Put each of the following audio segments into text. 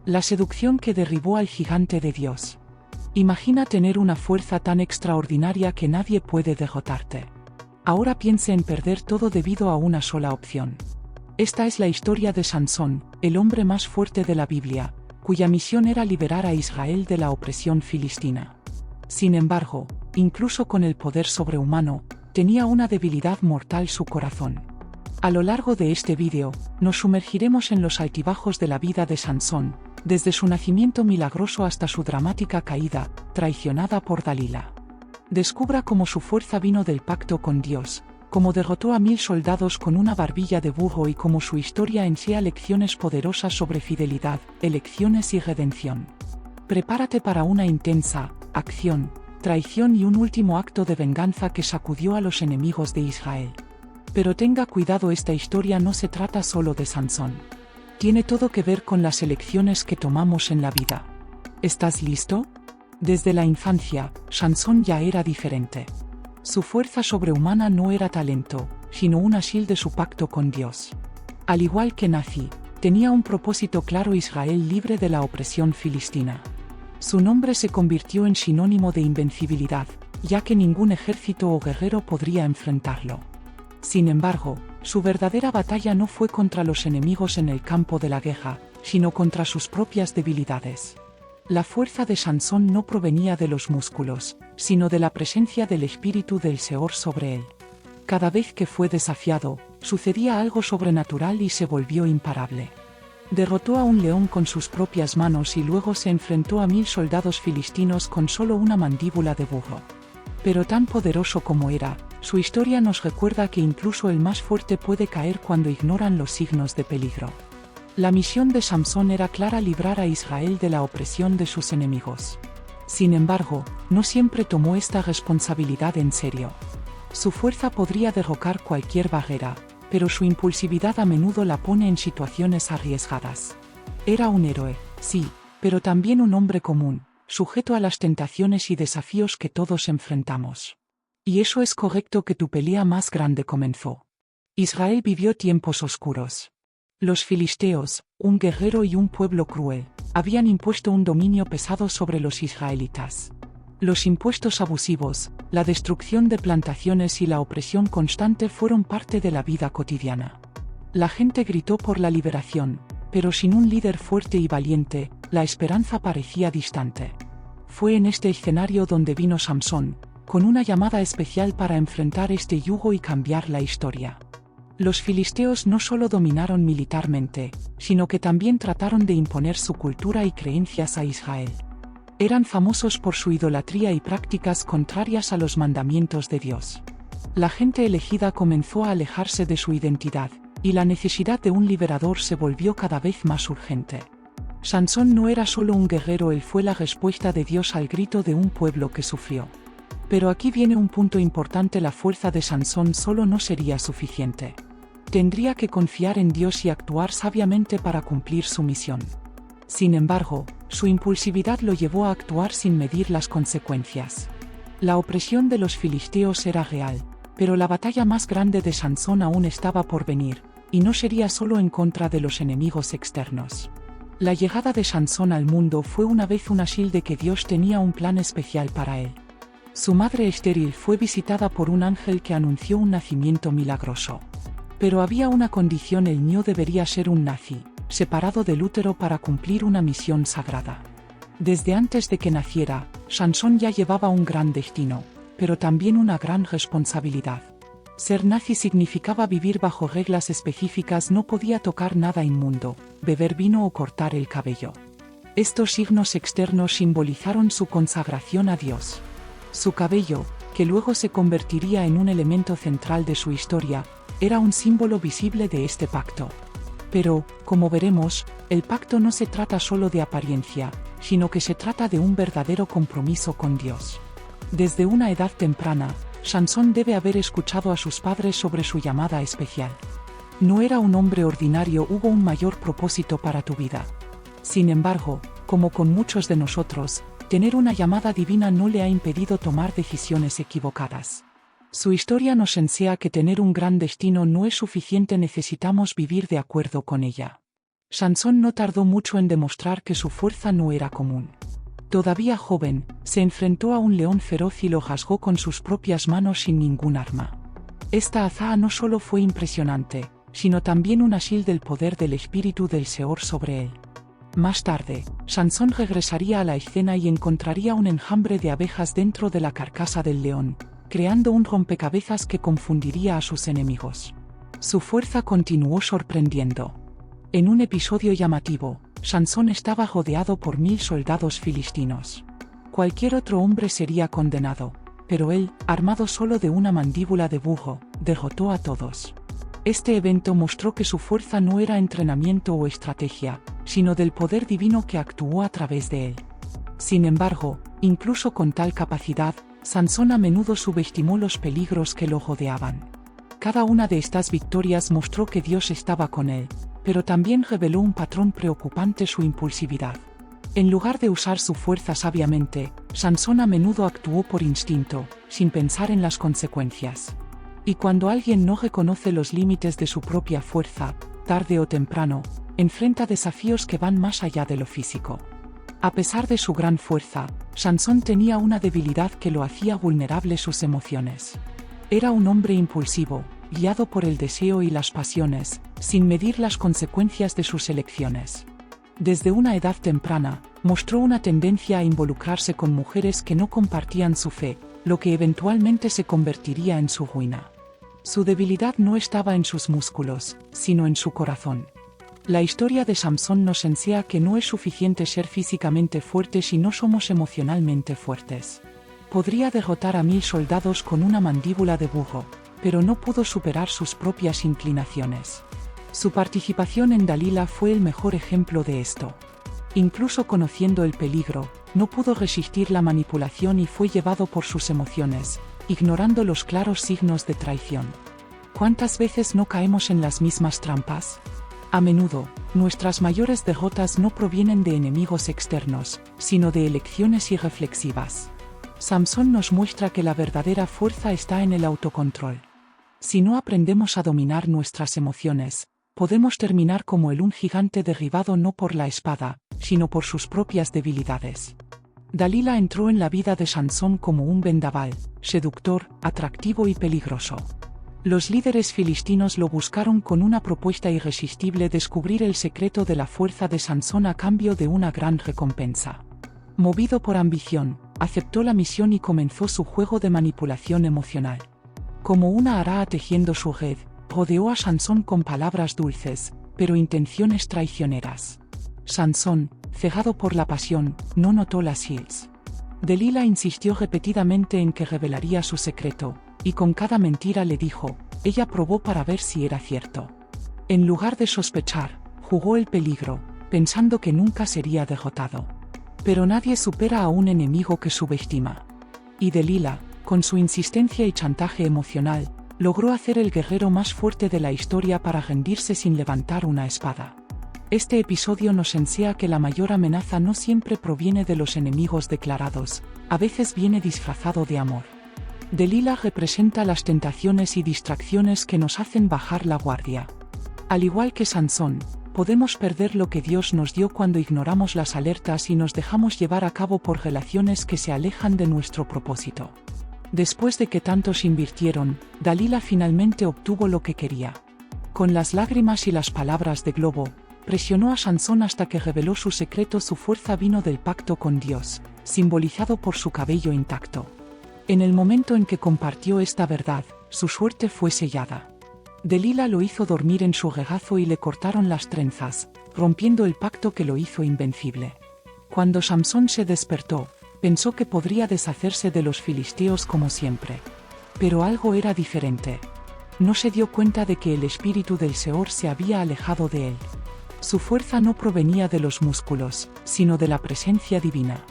La seducción que derribó al gigante de Dios. Imagina tener una fuerza tan extraordinaria que nadie puede derrotarte. Ahora piense en perder todo debido a una sola opción. Esta es la historia de Sansón, el hombre más fuerte de la Biblia, cuya misión era liberar a Israel de la opresión filistina. Sin embargo, incluso con el poder sobrehumano, tenía una debilidad mortal: su corazón. A lo largo de este vídeo, nos sumergiremos en los altibajos de la vida de Sansón, desde su nacimiento milagroso hasta su dramática caída, traicionada por Dalila. Descubra cómo su fuerza vino del pacto con Dios, cómo derrotó a 1000 soldados con una barbilla de burro y cómo su historia ensea lecciones poderosas sobre fidelidad, elecciones y redención. Prepárate para una intensa acción, traición y un último acto de venganza que sacudió a los enemigos de Israel. Pero tenga cuidado, esta historia no se trata solo de Sansón. Tiene todo que ver con las elecciones que tomamos en la vida. ¿Estás listo? Desde la infancia, Sansón ya era diferente. Su fuerza sobrehumana no era talento, sino un asil de su pacto con Dios. Al igual que Nazi, tenía un propósito claro: Israel libre de la opresión filistina. Su nombre se convirtió en sinónimo de invencibilidad, ya que ningún ejército o guerrero podría enfrentarlo. Sin embargo, su verdadera batalla no fue contra los enemigos en el campo de la guerra, sino contra sus propias debilidades. La fuerza de Sansón no provenía de los músculos, sino de la presencia del espíritu del Señor sobre él. Cada vez que fue desafiado, sucedía algo sobrenatural y se volvió imparable. Derrotó a un león con sus propias manos y luego se enfrentó a 1000 soldados filistinos con solo una mandíbula de burro. Pero tan poderoso como era, su historia nos recuerda que incluso el más fuerte puede caer cuando ignoran los signos de peligro. La misión de Sansón era clara: librar a Israel de la opresión de sus enemigos. Sin embargo, no siempre tomó esta responsabilidad en serio. Su fuerza podría derrocar cualquier barrera, pero su impulsividad a menudo la pone en situaciones arriesgadas. Era un héroe, sí, pero también un hombre común, sujeto a las tentaciones y desafíos que todos enfrentamos. Y eso es correcto que tu pelea más grande comenzó. Israel vivió tiempos oscuros. Los filisteos, un guerrero y un pueblo cruel, habían impuesto un dominio pesado sobre los israelitas. Los impuestos abusivos, la destrucción de plantaciones y la opresión constante fueron parte de la vida cotidiana. La gente gritó por la liberación, pero sin un líder fuerte y valiente, la esperanza parecía distante. Fue en este escenario donde vino Sansón, con una llamada especial para enfrentar este yugo y cambiar la historia. Los filisteos no solo dominaron militarmente, sino que también trataron de imponer su cultura y creencias a Israel. Eran famosos por su idolatría y prácticas contrarias a los mandamientos de Dios. La gente elegida comenzó a alejarse de su identidad, y la necesidad de un liberador se volvió cada vez más urgente. Sansón no era solo un guerrero, él fue la respuesta de Dios al grito de un pueblo que sufrió. Pero aquí viene un punto importante: la fuerza de Sansón solo no sería suficiente. Tendría que confiar en Dios y actuar sabiamente para cumplir su misión. Sin embargo, su impulsividad lo llevó a actuar sin medir las consecuencias. La opresión de los filisteos era real, pero la batalla más grande de Sansón aún estaba por venir, y no sería solo en contra de los enemigos externos. La llegada de Sansón al mundo fue una vez un asil de que Dios tenía un plan especial para él. Su madre estéril fue visitada por un ángel que anunció un nacimiento milagroso. Pero había una condición: el niño debería ser un nazi, separado del útero para cumplir una misión sagrada. Desde antes de que naciera, Sansón ya llevaba un gran destino, pero también una gran responsabilidad. Ser nazi significaba vivir bajo reglas específicas: no podía tocar nada inmundo, beber vino o cortar el cabello. Estos signos externos simbolizaron su consagración a Dios. Su cabello, que luego se convertiría en un elemento central de su historia, era un símbolo visible de este pacto. Pero, como veremos, el pacto no se trata solo de apariencia, sino que se trata de un verdadero compromiso con Dios. Desde una edad temprana, Sansón debe haber escuchado a sus padres sobre su llamada especial. No era un hombre ordinario, hubo un mayor propósito para tu vida. Sin embargo, como con muchos de nosotros, tener una llamada divina no le ha impedido tomar decisiones equivocadas. Su historia nos enseña que tener un gran destino no es suficiente, necesitamos vivir de acuerdo con ella. Sansón no tardó mucho en demostrar que su fuerza no era común. Todavía joven, se enfrentó a un león feroz y lo rasgó con sus propias manos sin ningún arma. Esta hazaña no solo fue impresionante, sino también un asil del poder del espíritu del Seor sobre él. Más tarde, Sansón regresaría a la escena y encontraría un enjambre de abejas dentro de la carcasa del león, creando un rompecabezas que confundiría a sus enemigos. Su fuerza continuó sorprendiendo. En un episodio llamativo, Sansón estaba rodeado por 1000 soldados filistinos. Cualquier otro hombre sería condenado, pero él, armado solo de una mandíbula de burro, derrotó a todos. Este evento mostró que su fuerza no era entrenamiento o estrategia, sino del poder divino que actuó a través de él. Sin embargo, incluso con tal capacidad, Sansón a menudo subestimó los peligros que lo rodeaban. Cada una de estas victorias mostró que Dios estaba con él, pero también reveló un patrón preocupante: su impulsividad. En lugar de usar su fuerza sabiamente, Sansón a menudo actuó por instinto, sin pensar en las consecuencias. Y cuando alguien no reconoce los límites de su propia fuerza, tarde o temprano, enfrenta desafíos que van más allá de lo físico. A pesar de su gran fuerza, Sansón tenía una debilidad que lo hacía vulnerable: sus emociones. Era un hombre impulsivo, guiado por el deseo y las pasiones, sin medir las consecuencias de sus elecciones. Desde una edad temprana, mostró una tendencia a involucrarse con mujeres que no compartían su fe, lo que eventualmente se convertiría en su ruina. Su debilidad no estaba en sus músculos, sino en su corazón. La historia de Sansón nos enseña que no es suficiente ser físicamente fuertes si no somos emocionalmente fuertes. Podría derrotar a 1000 soldados con una mandíbula de burro, pero no pudo superar sus propias inclinaciones. Su participación en Dalila fue el mejor ejemplo de esto. Incluso conociendo el peligro, no pudo resistir la manipulación y fue llevado por sus emociones, ignorando los claros signos de traición. ¿Cuántas veces no caemos en las mismas trampas? A menudo, nuestras mayores derrotas no provienen de enemigos externos, sino de elecciones irreflexivas. Sansón nos muestra que la verdadera fuerza está en el autocontrol. Si no aprendemos a dominar nuestras emociones, podemos terminar como un gigante derribado no por la espada, sino por sus propias debilidades. Dalila entró en la vida de Sansón como un vendaval, seductor, atractivo y peligroso. Los líderes filistinos lo buscaron con una propuesta irresistible: descubrir el secreto de la fuerza de Sansón a cambio de una gran recompensa. Movido por ambición, aceptó la misión y comenzó su juego de manipulación emocional. Como una araña tejiendo su red, rodeó a Sansón con palabras dulces, pero intenciones traicioneras. Sansón, cegado por la pasión, no notó las hilos. Dalila insistió repetidamente en que revelaría su secreto, y con cada mentira le dijo, ella probó para ver si era cierto. En lugar de sospechar, jugó el peligro, pensando que nunca sería derrotado. Pero nadie supera a un enemigo que subestima. Y Dalila, con su insistencia y chantaje emocional, logró hacer el guerrero más fuerte de la historia para rendirse sin levantar una espada. Este episodio nos enseña que la mayor amenaza no siempre proviene de los enemigos declarados, a veces viene disfrazado de amor. Dalila representa las tentaciones y distracciones que nos hacen bajar la guardia. Al igual que Sansón, podemos perder lo que Dios nos dio cuando ignoramos las alertas y nos dejamos llevar a cabo por relaciones que se alejan de nuestro propósito. Después de que tantos invirtieron, Dalila finalmente obtuvo lo que quería. Con las lágrimas y las palabras de globo, presionó a Sansón hasta que reveló su secreto. Su fuerza vino del pacto con Dios, simbolizado por su cabello intacto. En el momento en que compartió esta verdad, su suerte fue sellada. Dalila lo hizo dormir en su regazo y le cortaron las trenzas, rompiendo el pacto que lo hizo invencible. Cuando Sansón se despertó, pensó que podría deshacerse de los filisteos como siempre. Pero algo era diferente. No se dio cuenta de que el espíritu del Seor se había alejado de él. Su fuerza no provenía de los músculos, sino de la presencia divina.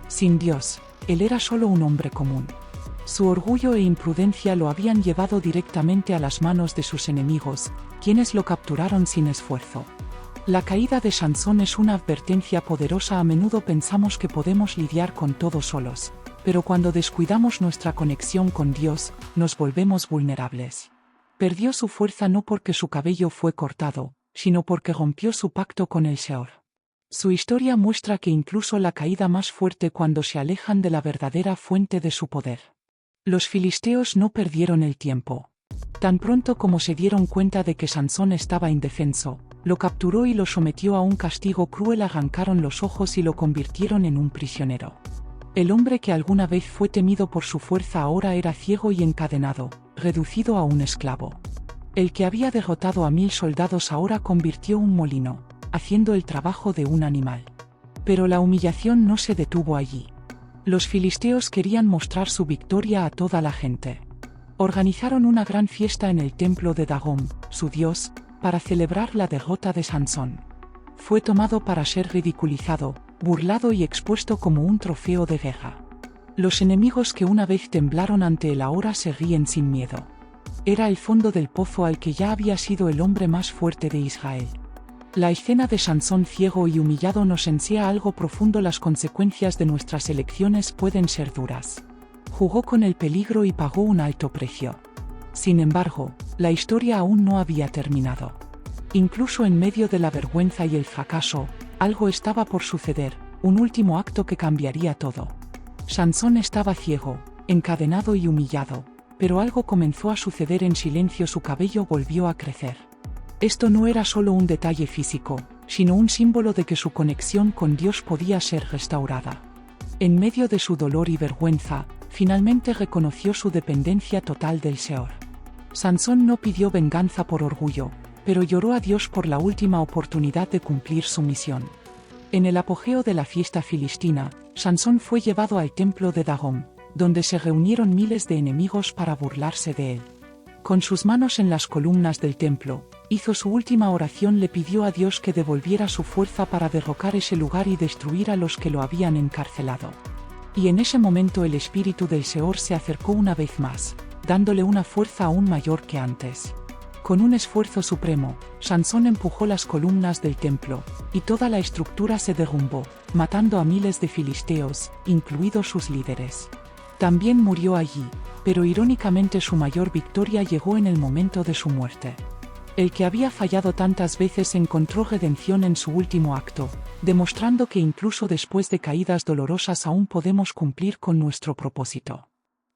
Sin Dios, él era solo un hombre común. Su orgullo e imprudencia lo habían llevado directamente a las manos de sus enemigos, quienes lo capturaron sin esfuerzo. La caída de Sansón es una advertencia poderosa. A menudo pensamos que podemos lidiar con todo solos, pero cuando descuidamos nuestra conexión con Dios, nos volvemos vulnerables. Perdió su fuerza no porque su cabello fue cortado, sino porque rompió su pacto con el Señor. Su historia muestra que incluso la caída más fuerte cuando se alejan de la verdadera fuente de su poder. Los filisteos no perdieron el tiempo. Tan pronto como se dieron cuenta de que Sansón estaba indefenso, lo capturó y lo sometió a un castigo cruel. Arrancaron los ojos y lo convirtieron en un prisionero. El hombre que alguna vez fue temido por su fuerza ahora era ciego y encadenado, reducido a un esclavo. El que había derrotado a 1000 soldados ahora convirtió un molino, haciendo el trabajo de un animal. Pero la humillación no se detuvo allí. Los filisteos querían mostrar su victoria a toda la gente. Organizaron una gran fiesta en el templo de Dagón, su dios, para celebrar la derrota de Sansón. Fue tomado para ser ridiculizado, burlado y expuesto como un trofeo de guerra. Los enemigos que una vez temblaron ante él ahora se ríen sin miedo. Era el fondo del pozo al que ya había sido el hombre más fuerte de Israel. La escena de Sansón ciego y humillado nos enseña algo profundo: las consecuencias de nuestras elecciones pueden ser duras. Jugó con el peligro y pagó un alto precio. Sin embargo, la historia aún no había terminado. Incluso en medio de la vergüenza y el fracaso, algo estaba por suceder, un último acto que cambiaría todo. Sansón estaba ciego, encadenado y humillado, pero algo comenzó a suceder en silencio: su cabello volvió a crecer. Esto no era solo un detalle físico, sino un símbolo de que su conexión con Dios podía ser restaurada. En medio de su dolor y vergüenza, finalmente reconoció su dependencia total del Señor. Sansón no pidió venganza por orgullo, pero lloró a Dios por la última oportunidad de cumplir su misión. En el apogeo de la fiesta filistina, Sansón fue llevado al templo de Dagón, donde se reunieron miles de enemigos para burlarse de él. Con sus manos en las columnas del templo, hizo su última oración: le pidió a Dios que devolviera su fuerza para derrocar ese lugar y destruir a los que lo habían encarcelado. Y en ese momento el espíritu del Señor se acercó una vez más, dándole una fuerza aún mayor que antes. Con un esfuerzo supremo, Sansón empujó las columnas del templo, y toda la estructura se derrumbó, matando a miles de filisteos, incluidos sus líderes. También murió allí, pero irónicamente su mayor victoria llegó en el momento de su muerte. El que había fallado tantas veces encontró redención en su último acto, demostrando que incluso después de caídas dolorosas aún podemos cumplir con nuestro propósito.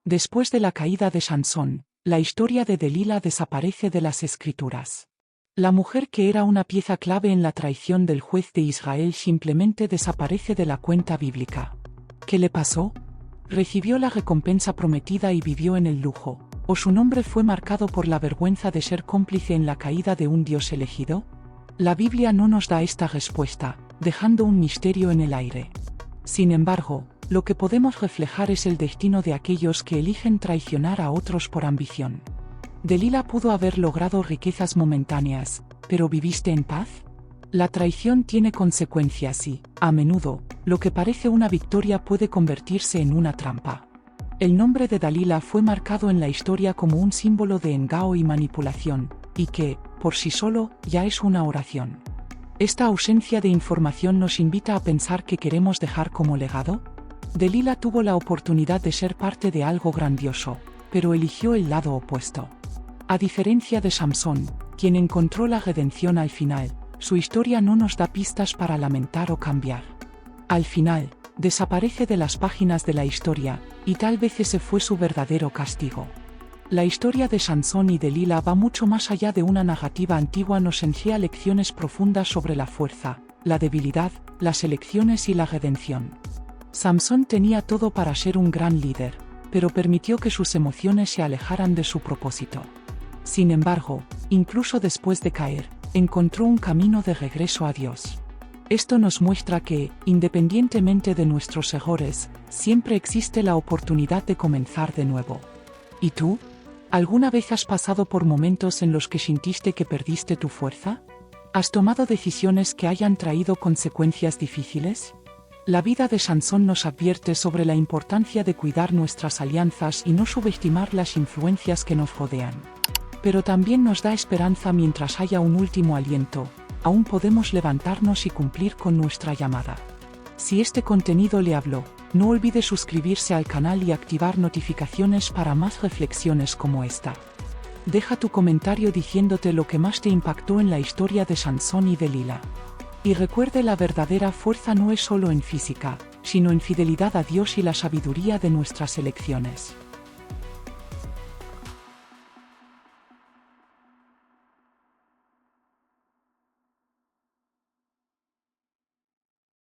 Después de la caída de Sansón, la historia de Delila desaparece de las escrituras. La mujer que era una pieza clave en la traición del juez de Israel simplemente desaparece de la cuenta bíblica. ¿Qué le pasó? ¿Recibió la recompensa prometida y vivió en el lujo, o su nombre fue marcado por la vergüenza de ser cómplice en la caída de un Dios elegido? La Biblia no nos da esta respuesta, dejando un misterio en el aire. Sin embargo, lo que podemos reflejar es el destino de aquellos que eligen traicionar a otros por ambición. Delila pudo haber logrado riquezas momentáneas, pero ¿viviste en paz? La traición tiene consecuencias y, a menudo, lo que parece una victoria puede convertirse en una trampa. El nombre de Dalila fue marcado en la historia como un símbolo de engaño y manipulación, y que, por sí solo, ya es una oración. ¿Esta ausencia de información nos invita a pensar qué queremos dejar como legado? Delila tuvo la oportunidad de ser parte de algo grandioso, pero eligió el lado opuesto. A diferencia de Sansón, quien encontró la redención al final, su historia no nos da pistas para lamentar o cambiar. Al final, desaparece de las páginas de la historia, y tal vez ese fue su verdadero castigo. La historia de Sansón y Delila va mucho más allá de una narrativa antigua. Nos enseña lecciones profundas sobre la fuerza, la debilidad, las elecciones y la redención. Sansón tenía todo para ser un gran líder, pero permitió que sus emociones se alejaran de su propósito. Sin embargo, incluso después de caer, encontró un camino de regreso a Dios. Esto nos muestra que, independientemente de nuestros errores, siempre existe la oportunidad de comenzar de nuevo. ¿Y tú? ¿Alguna vez has pasado por momentos en los que sintiste que perdiste tu fuerza? ¿Has tomado decisiones que hayan traído consecuencias difíciles? La vida de Sansón nos advierte sobre la importancia de cuidar nuestras alianzas y no subestimar las influencias que nos rodean. Pero también nos da esperanza: mientras haya un último aliento, aún podemos levantarnos y cumplir con nuestra llamada. Si este contenido le habló, no olvide suscribirse al canal y activar notificaciones para más reflexiones como esta. Deja tu comentario diciéndote lo que más te impactó en la historia de Sansón y Dalila. Y recuerde, la verdadera fuerza no es solo en física, sino en fidelidad a Dios y la sabiduría de nuestras elecciones.